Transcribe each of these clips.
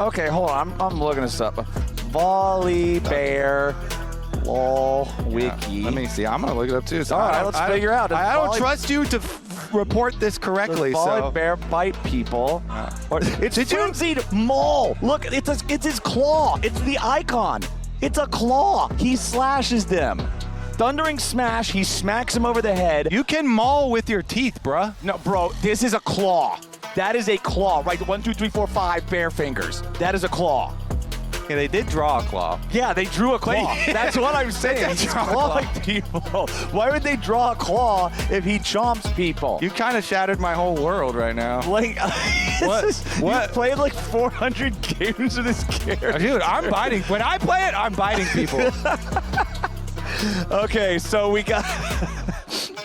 Okay, hold on. I'm looking this up. Volley Bear lol wiki. Let me see. I'm gonna look it up too. So all right, let's figure out. I don't trust you to report this correctly. Does volley so bear bite people? It's frenzied maul. Look, it's his claw. It's the icon. It's a claw. He slashes them. Thundering smash. He smacks him over the head. you can maul with your teeth, bruh. No, bro, this is a claw. That is a claw, right? 1, 2, 3, 4, 5 bare fingers. That is a claw. Yeah, they did draw a claw. Yeah, they drew a claw. That's what I'm saying. He's clawing people. Why would they draw a claw if he chomps people? You kind of shattered my whole world right now. Like, What? You've played like 400 games of this character. Dude, I'm biting. When I play it, I'm biting people. Okay, so we got...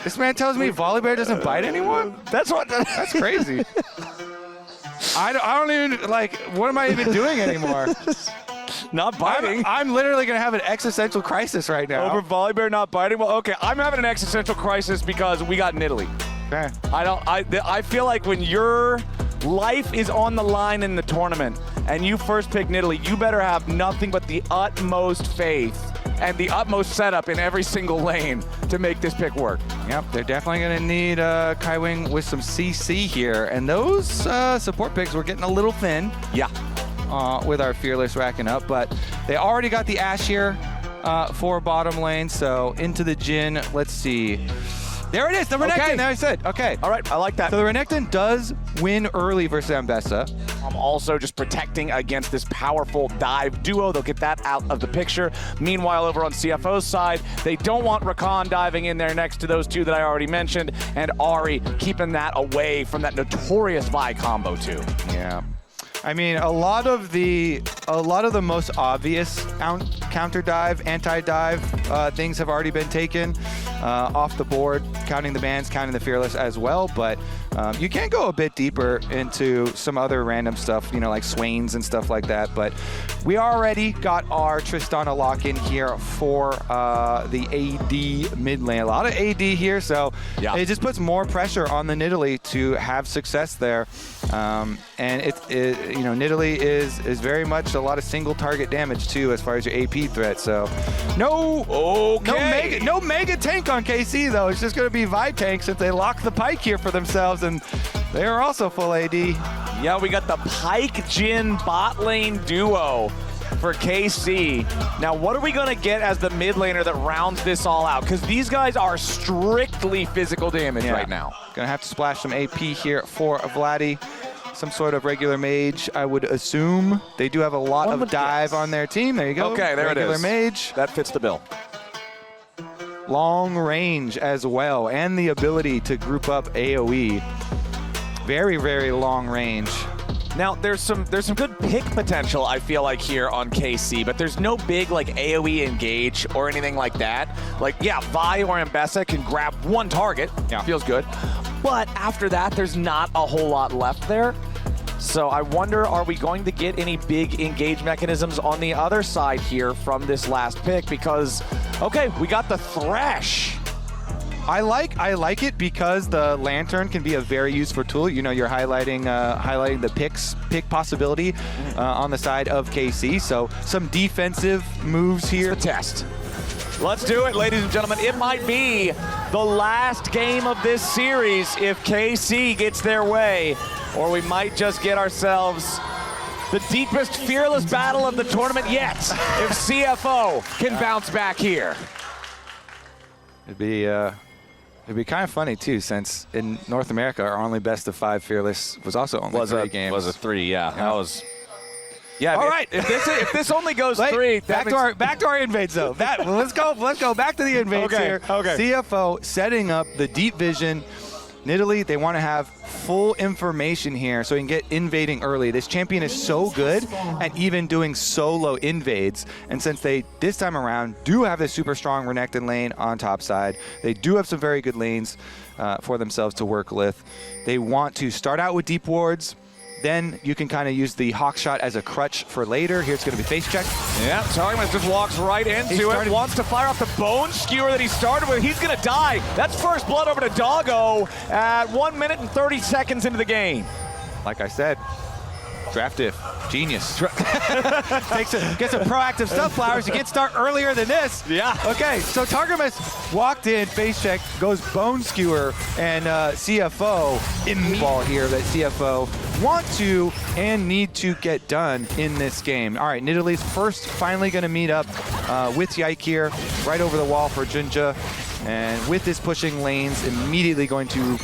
This man tells me Volley Bear doesn't bite anyone? That's crazy. I don't even, like, what am I even doing anymore? Not biting. I'm literally going to have an existential crisis right now. Over Volley Bear not biting? Well, okay, I'm having an existential crisis because we got Nidalee. Okay. I feel like when your life is on the line in the tournament and you first pick Nidalee, you better have nothing but the utmost faith and the utmost setup in every single lane to make this pick work. Yep, they're definitely going to need Kai Wing with some CC here. And those support picks were getting a little thin. Yeah. With our Fearless racking up. But they already got the Ashe here for bottom lane. So into the Jhin. Let's see. There it is, the Renekton. Okay. Now I said, okay. All right, I like that. So the Renekton does win early versus Ambessa. I'm also just protecting against this powerful dive duo. They'll get that out of the picture. Meanwhile, over on CFO's side, they don't want Rakan diving in there next to those two that I already mentioned, and Ahri keeping that away from that notorious Vi combo too. Yeah. I mean, a lot of the most obvious counter dive, anti-dive things have already been taken off the board, counting the bans, counting the Fearless as well. But you can go a bit deeper into some other random stuff, you know, like Swains and stuff like that. But we already got our Tristana lock-in here for the AD mid lane. A lot of AD here, so yeah. It just puts more pressure on the Nidalee to have success there. And you know, Nidalee is very much a lot of single target damage too, as far as your AP threat. So no mega tank on KC though. It's just going to be Vi tank since they lock the Pike here for themselves, and they are also full AD. Yeah, we got the Pike Jhin bot lane duo for KC. Now, what are we going to get as the mid laner that rounds this all out? Because these guys are strictly physical damage right now. Gonna have to splash some AP here for Vladdy. Some sort of regular mage, I would assume. They do have a lot of dive on their team. There you go. Okay, there it is. Regular mage. That fits the bill. Long range as well, and the ability to group up AoE. Very, very long range. Now, there's some good pick potential, I feel like, here on KC, but there's no big, like, AoE engage or anything like that. Like, yeah, Vi or Ambessa can grab one target. Yeah. Feels good. But after that, there's not a whole lot left there. So I wonder, are we going to get any big engage mechanisms on the other side here from this last pick? Because, okay, we got the Thresh. I like it because the Lantern can be a very useful tool. You know, you're highlighting the pick possibility on the side of KC. So some defensive moves here. It's the test. Let's do it, ladies and gentlemen. It might be the last game of this series if KC gets their way, or we might just get ourselves the deepest Fearless battle of the tournament yet if CFO can bounce back here. It'd be kind of funny too, since in North America our only best of 5 Fearless was also only 3 games. Was a 3, yeah. That was. Yeah. All right. If this only goes 3, back to our invades though. Let's go back to the invades here. Okay. CFO setting up the deep vision. Nidalee, they want to have full information here so he can get invading early. This champion is so good at even doing solo invades. And since they, this time around, do have this super strong Renekton lane on top side, they do have some very good lanes for themselves to work with. They want to start out with deep wards. Then you can kind of use the Hawk Shot as a crutch for later. Here it's going to be face check. Yeah, Targamas just walks right into it. Wants to fire off the Bone Skewer that he started with. He's going to die. That's first blood over to Doggo at 1 minute and 30 seconds into the game. Like I said, Draft diff. Genius. Gets a proactive stuff, Flowers. You can't start earlier than this. Yeah. Okay, so Targamas walked in, face check, goes Bone Skewer, and CFO in ball here that CFO want to and need to get done in this game. All right, Nidalee first finally going to meet up with Yike here, right over the wall for Junja. And with this pushing lanes, immediately going to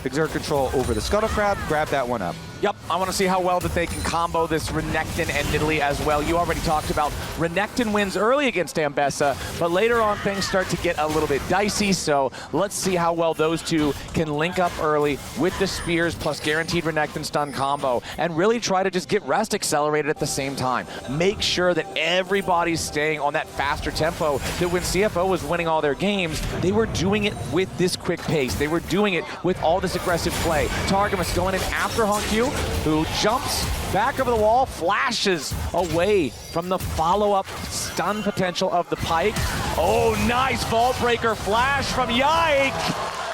exert control over the Scuttle Crab, grab that one up. Yep, I want to see how well that they can combo this Renekton and Nidalee as well. You already talked about Renekton wins early against Ambessa, but later on things start to get a little bit dicey, so let's see how well those two can link up early with the spears plus guaranteed Renekton stun combo and really try to just get rest accelerated at the same time. Make sure that everybody's staying on that faster tempo, that when CFO was winning all their games, they were doing it with this quick pace. They were doing it with all this aggressive play. Targamas going in after Honkyu, who jumps back over the wall, flashes away from the follow-up stun potential of the Pike. Oh, nice vault breaker flash from Yike.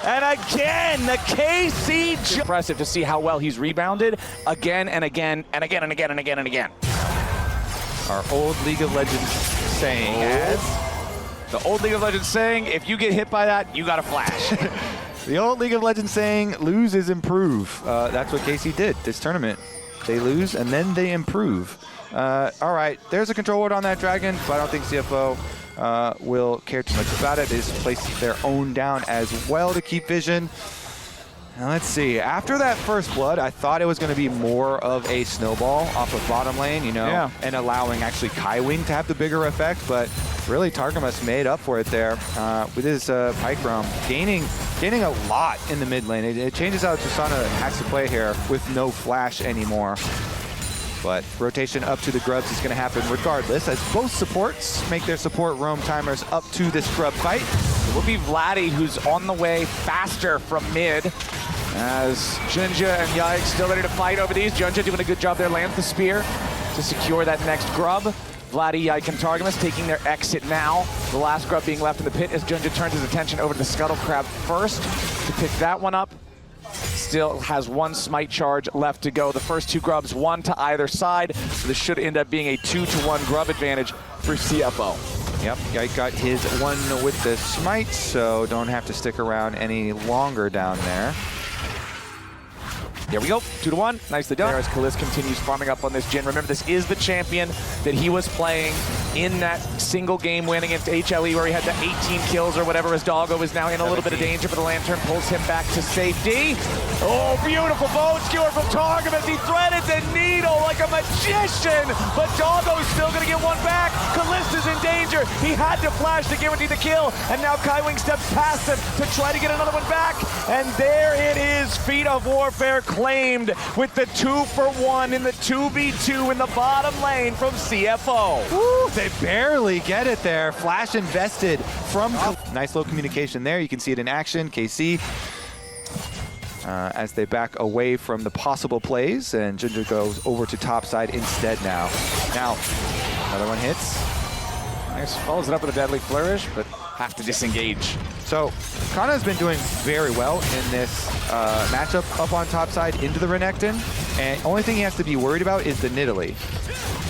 And again, the KC. Impressive to see how well he's rebounded again and again and again and again and again and again. Our old League of Legends saying The old League of Legends saying, if you get hit by that, you got to flash. The old League of Legends saying, lose is improve. That's what KC did this tournament. They lose and then they improve. All right, there's a control ward on that dragon, but I don't think CFO will care too much about it. They just place their own down as well to keep vision. Now let's see, after that first blood, I thought it was going to be more of a snowball off of bottom lane, you know, and allowing actually Kaiwing to have the bigger effect, but really Targamas made up for it there with his Pike Roam, gaining a lot in the mid lane. It changes how Tristana has to play here with no flash anymore. But rotation up to the grubs is going to happen regardless, as both supports make their support roam timers up to this grub fight. It will be Vladdy who's on the way faster from mid, as Junja and Yike still ready to fight over these. Junja doing a good job there, lands the spear to secure that next grub. Vladdy, Yike, and Targamas taking their exit now. The last grub being left in the pit as Junja turns his attention over to the Scuttle Crab first to pick that one up. Still has one smite charge left to go. The first two grubs, one to either side. So this should end up being a 2-to-1 grub advantage for CFO. Yep, Yike got his one with the smite, so don't have to stick around any longer down there. There we go, 2-to-1, nicely done. As Kalis continues farming up on this Jhin. Remember, this is the champion that he was playing in that single game win against HLE where he had the 18 kills or whatever, as Doggo is now in a little bit of danger, but the Lantern pulls him back to safety. Oh, beautiful bone skewer from Targum as he threaded the needle like a magician, but Doggo is still gonna get one back. Kalista's in danger. He had to flash to guarantee the kill, and now Kaiwing steps past him to try to get another one back, and there it is, Feat of Warfare claimed with the 2-for-1 in the 2v2 in the bottom lane from CFO. Woo, they barely get it there. Flash invested from nice low communication there. You can see it in action. KC as they back away from the possible plays, and Junja goes over to top side instead now. Now, another one hits. Nice, follows it up with a deadly flourish, but have to disengage. So, Kana has been doing very well in this matchup up on top side into the Renekton, and only thing he has to be worried about is the Nidalee.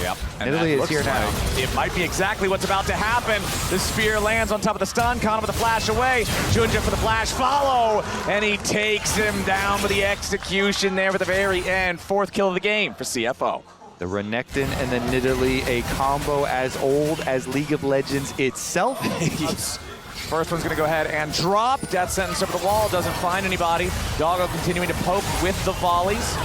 Yep. And Nidalee is here now. It might be exactly what's about to happen. The spear lands on top of the stun. Kana with the flash away. Junja for the flash follow. And he takes him down with the execution there at the very end. Fourth kill of the game for CFO. The Renekton and the Nidalee, a combo as old as League of Legends itself. First one's gonna go ahead and drop. Death sentence over the wall, doesn't find anybody. Doggo continuing to poke with the volleys.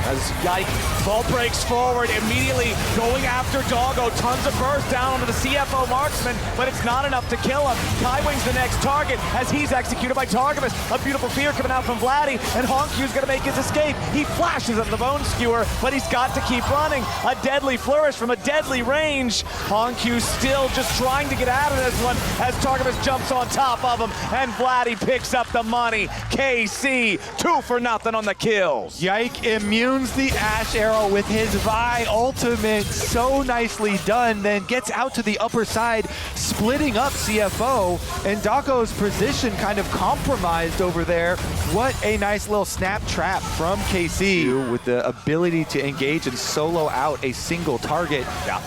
As Yike vault breaks forward, immediately going after Doggo. Tons of burst down onto the CFO marksman, but it's not enough to kill him. Kaiwing's the next target as he's executed by Targamas. A beautiful fear coming out from Vladdy, and Honkyu's gonna make his escape. He flashes at the bone skewer, but he's got to keep running. A deadly flourish from a deadly range. Honkyu still just trying to get out of this one as Targamas jumps on top of him, and Vladdy picks up the money. KC, 2-for-0 on the kills. Yike immune tunes the Ash Arrow with his Vi ultimate. So nicely done. Then gets out to the upper side, splitting up CFO. And Doggo's position kind of compromised over there. What a nice little snap trap from KC with the ability to engage and solo out a single target. Yeah,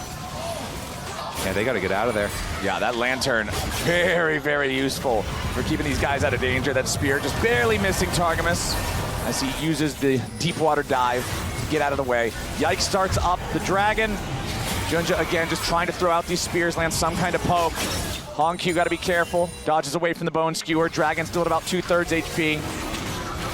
they got to get out of there. Yeah, that lantern, very, very useful for keeping these guys out of danger. That spear just barely missing Targamas as he uses the deep water dive to get out of the way. Yike starts up the dragon. Junja again just trying to throw out these spears, land some kind of poke. Hongq got to be careful. Dodges away from the bone skewer. Dragon still at about 2/3 HP.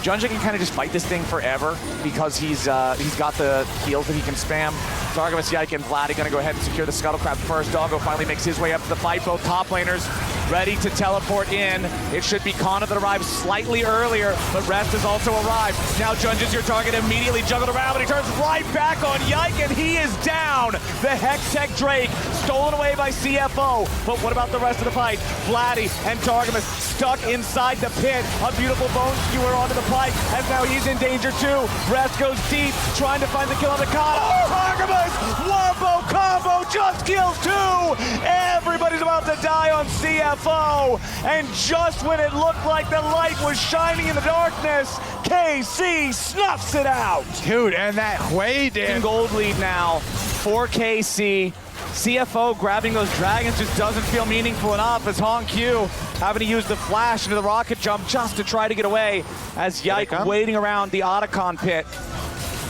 Junja can kind of just fight this thing forever because he's got the heals that he can spam. Targamas, Yike, and Vladdy gonna go ahead and secure the Scuttle Crab first. Doggo finally makes his way up to the fight. Both top laners ready to teleport in. It should be Kana that arrives slightly earlier, but Rest has also arrived. Now Junja's your target, immediately juggled around, but he turns right back on Yike, and he is down. The Hextech Drake stolen away by CFO. But what about the rest of the fight? Vladdy and Targamas stuck inside the pit. A beautiful bone skewer onto the pike, and now he's in danger too. Rest goes deep, trying to find the kill on the Kana. Targamas, wombo combo, just kills two. Everybody's about to die on CFO, and just when it looked like the light was shining in the darkness, KC snuffs it out. Dude, and that Hui did. Gold lead now for KC. CFO grabbing those dragons just doesn't feel meaningful enough as Hongq having to use the flash into the rocket jump just to try to get away as Yike waiting around the Otacon pit.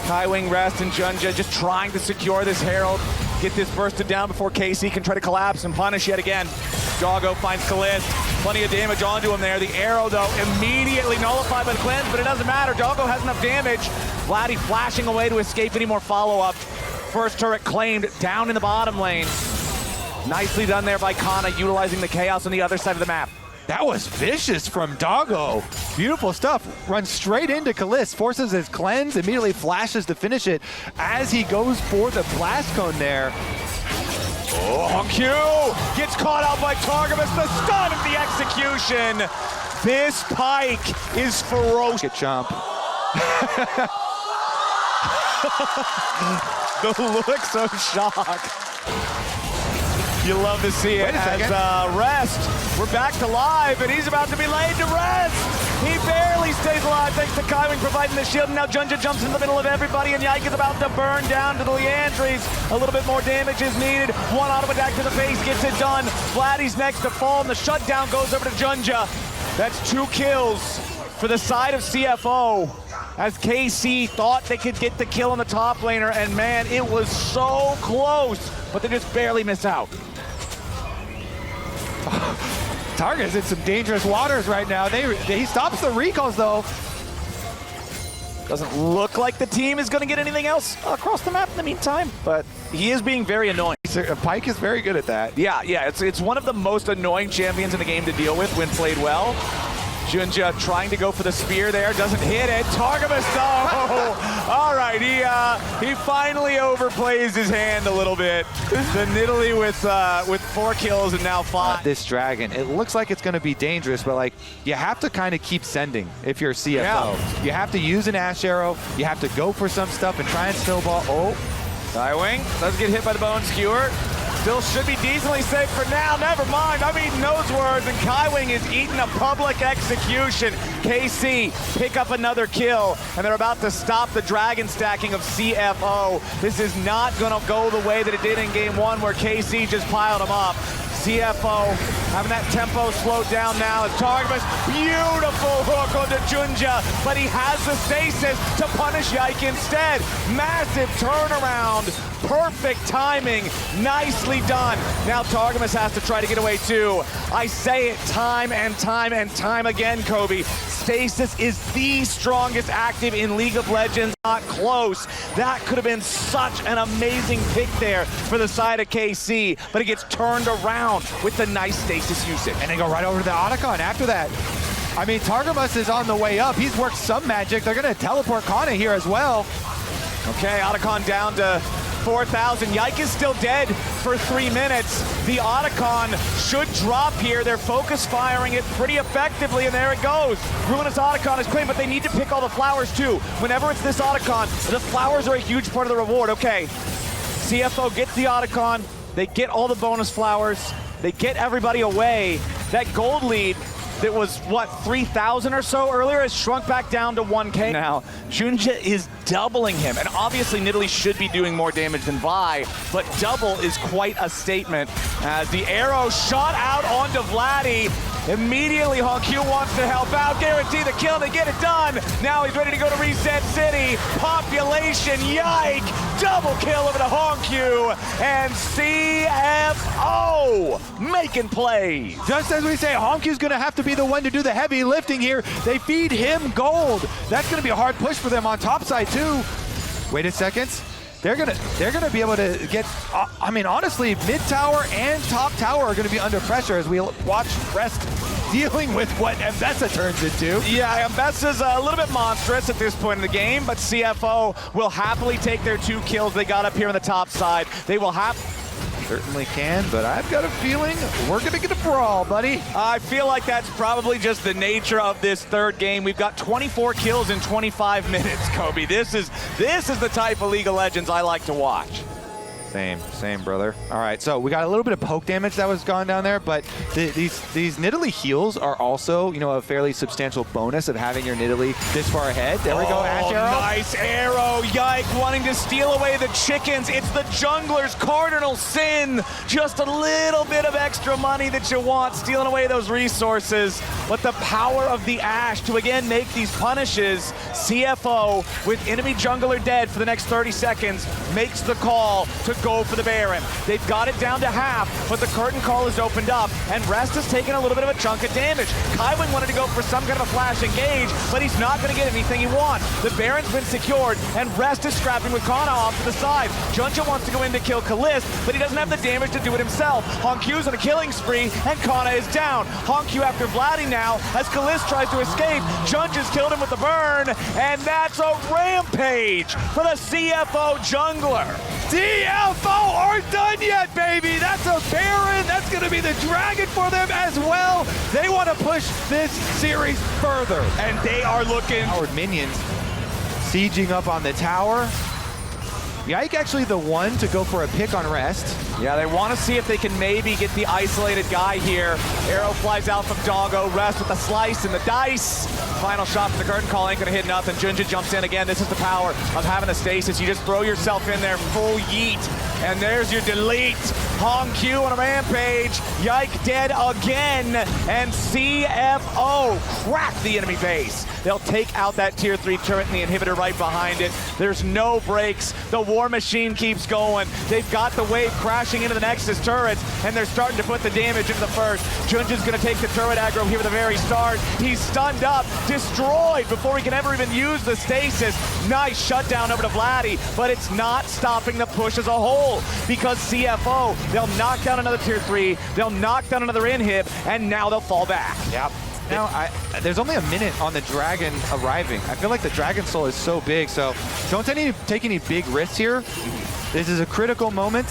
Kaiwing, Rest, and Junja just trying to secure this Herald, get this bursted down before KC can try to collapse and punish yet again. Doggo finds Kalist, plenty of damage onto him there. The arrow, though, immediately nullified by the cleanse, but it doesn't matter. Doggo has enough damage. Vladdy flashing away to escape any more follow-up. First turret claimed down in the bottom lane. Nicely done there by Kana, utilizing the chaos on the other side of the map. That was vicious from Doggo. Beautiful stuff. Runs straight into Kalist, forces his cleanse, immediately flashes to finish it as he goes for the blast cone there. Oh, Hongq gets caught out by Targamas, the stun of the execution. This pike is ferocious. Good jump. The looks of shock. You love to see it as Rest. We're back to live, and he's about to be laid to rest. He barely stays alive thanks to Kaiwing providing the shield. And now Junja jumps in the middle of everybody, and Yike is about to burn down to the Leandries. A little bit more damage is needed. One auto attack to the face gets it done. Vladdy's next to fall, and the shutdown goes over to Junja. That's 2 kills for the side of CFO, as KC thought they could get the kill on the top laner, and man, it was so close, but they just barely miss out. Target's in some dangerous waters right now. He stops the recalls, though. Doesn't look like the team is going to get anything else across the map in the meantime, but he is being very annoying. Pike is very good at that. Yeah, it's one of the most annoying champions in the game to deal with when played well. Junja trying to go for the spear there, doesn't hit it. Targamas, though. All right, he finally overplays his hand a little bit. The Nidalee with 4 kills and now 5. This dragon, it looks like it's going to be dangerous, but like you have to kind of keep sending if you're CFO. Yeah. You have to use an Ash Arrow. You have to go for some stuff and try and snowball. Oh, Kaiwing does get hit by the bone skewer. Still should be decently safe for now. Never mind, I'm eating those words, and Kaiwing is eating a public execution. KC pick up another kill, and they're about to stop the dragon stacking of CFO. This is not gonna go the way that it did in game 1 where KC just piled them up. CFO having that tempo slowed down now as Targamas, beautiful hook onto Junja, but he has the stasis to punish Yike instead. Massive turnaround, perfect timing, nicely done. Now Targamas has to try to get away too. I say it time and time and time again, Kobe. Stasis is the strongest active in League of Legends, not close. That could have been such an amazing pick there for the side of KC, but it gets turned around with the nice stasis usage. and they go right over to the Otacon after that. I mean, Targamas is on the way up. He's worked some magic. They're going to teleport Kana here as well. Okay, Otacon down to 4,000. Yike is still dead for 3 minutes. The Otacon should drop here. They're focus firing it pretty effectively, and there it goes. Ruinous Otacon is clean, but they need to pick all the flowers too. Whenever it's this Otacon, the flowers are a huge part of the reward. Okay, CFO gets the Otacon. They get all the bonus flowers. They get everybody away. That gold lead that was, what, 3,000 or so earlier has shrunk back down to 1K. Now, Junja is doubling him, and obviously Nidalee should be doing more damage than Vi, but double is quite a statement. As the arrow shot out onto Vladdy, immediately HongQ wants to help out, guarantee the kill, they get it done. Now he's ready to go to Reset City. Population, yike! Double kill over to HongQ, and CFO making plays. Just as we say, HongQ's gonna have to be the one to do the heavy lifting here. They feed him gold. That's gonna be a hard push for them on top side too. Wait a second. They're gonna be able to get, I mean, honestly, mid tower and top tower are gonna be under pressure as we watch Rest dealing with what Mbessa turns into. Yeah, Mbessa's a little bit monstrous at this point in the game, but CFO will happily take their 2 kills they got up here on the top side. They will Certainly can, but I've got a feeling we're gonna get a brawl, buddy. I feel like that's probably just the nature of this third game. We've got 24 kills in 25 minutes, Kobe. This is the type of League of Legends I like to watch. Same, brother. All right, so we got a little bit of poke damage that was gone down there, but these Nidalee heals are also, you know, a fairly substantial bonus of having your Nidalee this far ahead. There we go, Ash Arrow. Nice arrow, Yike wanting to steal away the chickens. It's the jungler's cardinal sin. Just a little bit of extra money that you want, stealing away those resources. But the power of the Ashe to again make these punishes. CFO, with enemy jungler dead for the next 30 seconds, makes the call to go for the Baron. They've got it down to half, but the curtain call is opened up, and Rest has taken a little bit of a chunk of damage. Kaiwin wanted to go for some kind of a flash engage, but he's not going to get anything he wants. The Baron's been secured, and Rest is scrapping with Kana off to the side. Junja wants to go in to kill Kalist, but he doesn't have the damage to do it himself. HongQ's on a killing spree, and Kana is down. HongQ after Vladdy now, as Kalist tries to escape. Junja's killed him with the burn, and that's a rampage for the CFO jungler. CFO aren't done yet, baby. That's a Baron. That's going to be the dragon for them as well. They want to push this series further. And they are looking... Powered minions sieging up on the tower. Yike actually the one to go for a pick on Rest. Yeah, they want to see if they can maybe get the isolated guy here. Arrow flies out from Doggo. Rest with the slice and the dice. Final shot from the curtain call ain't gonna hit nothing. Junja jumps in again. This is the power of having a stasis. You just throw yourself in there, full yeet, and there's your delete. HongQ on a rampage. Yike dead again, and CFO crack the enemy base. They'll take out that tier 3 turret and the inhibitor right behind it. There's no breaks. The war machine keeps going. They've got the wave crashing into the Nexus turrets, and they're starting to put the damage into the first. Junja's gonna take the turret aggro here at the very start. He's stunned up, destroyed before he can ever even use the stasis. Nice shutdown over to Vladdy, but it's not stopping the push as a whole, because CFO, they'll knock down another tier 3, they'll knock down another inhib, and now they'll fall back. Yep. Now, there's only a minute on the dragon arriving. I feel like the dragon soul is so big, so don't take any big risks here. This is a critical moment.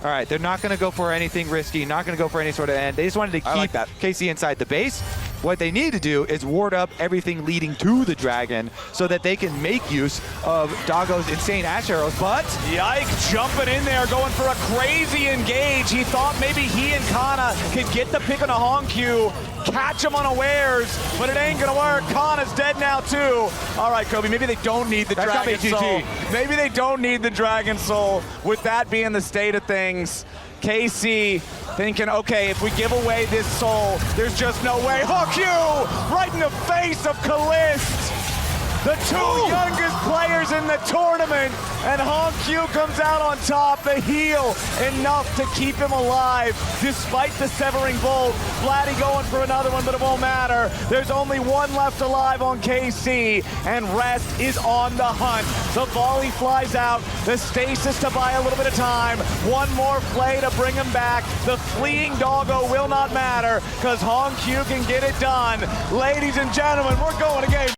All right, they're not going to go for anything risky, not going to go for any sort of end. They just wanted to keep KC inside the base. What they need to do is ward up everything leading to the dragon so that they can make use of Doggo's insane Ash arrows, but... Yike jumping in there, going for a crazy engage. He thought maybe he and Kana could get the pick on a HongQ, catch him unawares, but it ain't gonna work. Kana's dead now too. All right, Kobe, maybe they don't need the Dragon Soul. Maybe they don't need the Dragon Soul, with that being the state of things. KC thinking, okay, if we give away this soul, there's just no way. HongQ right in the face of Kalist. The two youngest players in the tournament, and HongQ comes out on top. The heal enough to keep him alive despite the severing bolt. Vladdy going for another one, but it won't matter. There's only one left alive on KC, and Rest is on the hunt. The volley flies out, the stasis to buy a little bit of time. One more play to bring him back. The fleeing Doggo will not matter, because HongQ can get it done. Ladies and gentlemen, we're going to game.